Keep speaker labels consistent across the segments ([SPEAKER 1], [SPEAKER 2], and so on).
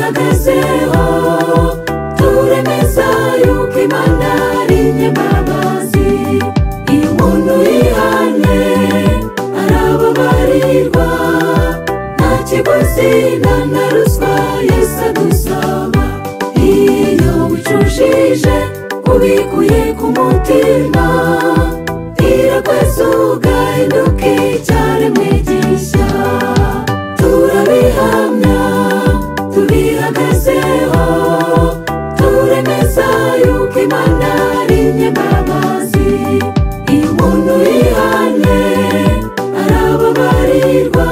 [SPEAKER 1] tubihagazeho turemeza yuko Imana ari inyembabazi iyo umuntu yihanye arababarirwa nta kiguzi nta na ruswa Yesu adusaba iyo wicujije ubikuye ku mutima irakweza ugahinduka icyaremwe gishya turabihamya tubihagazeho turemeza yuko Imana ari inyembabazi iyo umuntu yihanye arababarirwa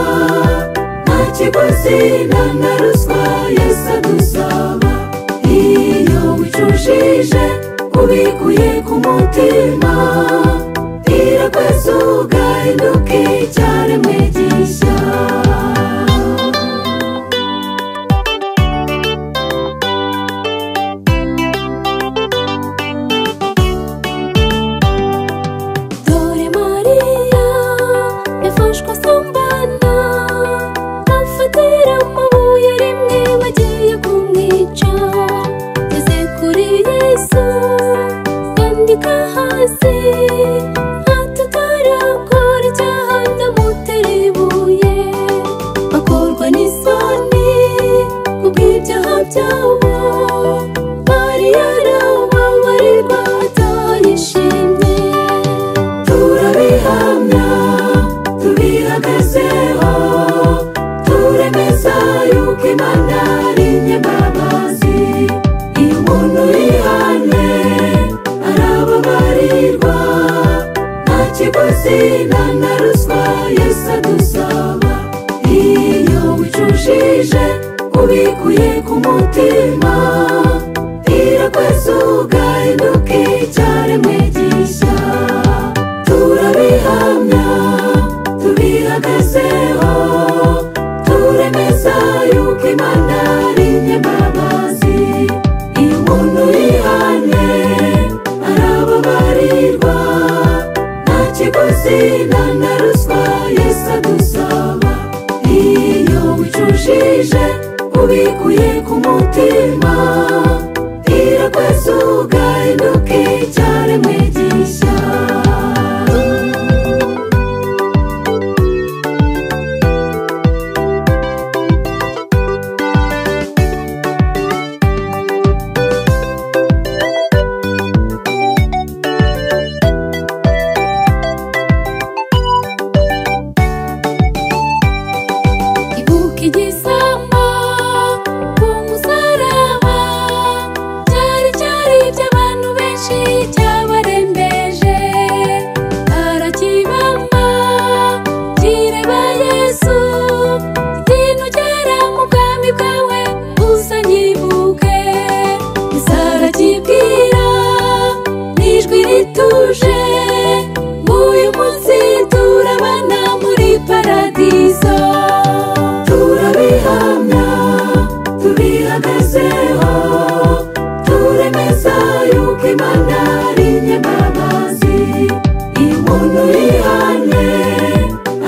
[SPEAKER 1] nta kiguzi nta na ruswa Yesu adusaba iyo wicujije ubikuye ku mutima irakweza ugahinduka icyaremwe gishya dore Mariya yafashwe asambana bafatira amabuye rimwe bagiye kumwica ngeze kuri Yesu yandika hasi atutarakora icyaha ndamutera ibuye bakorwa n'isoni kubw'ibyaha byabo Mariya arababarirwa ataha yishimye turabihamya tubihagazeho turemeza yuko Imana ari inyembabazi iyo umuntu yihanye arababarirwa nta kiguzi nta na ruswa Yesu adusaba iyo wicujije ubikuye ku mutima irakweza ugahinduka icyaremwe gishya turabihamya tubihagazeho turemeza yuko Imana ari inyembabazi iyo umuntu yihanye arababarirwa nta kiguzi nta na ruswa Yesu adusaba iyo wicujije ubikuye ku mutima irakweza ugahinduka icyaremwe gishya ibuka igisamba ku musaraba cyari iby'abantu benshi cyabarembeje arakibamba kireba Yesu kinugera mu bwami bwawe uzanyibuke isarakibwira n'ijwi rituje uyu munsi turabana muri paradizo turabihamya tubihagazeho turemeza yuko Imana ari inyembabazi iyo umuntu yihanye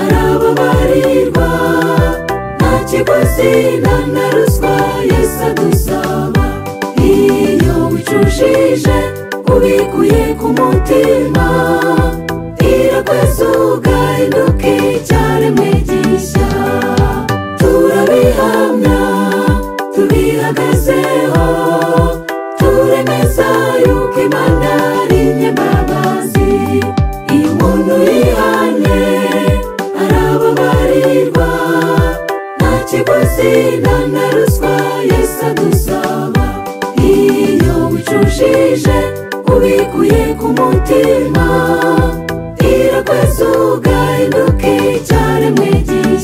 [SPEAKER 1] arababarirwa nta kiguzi nta na ruswa Yesu adusaba iyo wicujije ubikuye ku mutima irakweza ugahinduka icyaremwe gishya turabihamya tubihagazeho turemeza yuko Imana ari inyembabazi iyo umuntu yihanye arababarirwa nta kiguzi nta na ruswa Yesu adusaba iyo wicujije ubikuye ku mutima irakweza ugahinduka icyaremwe gishya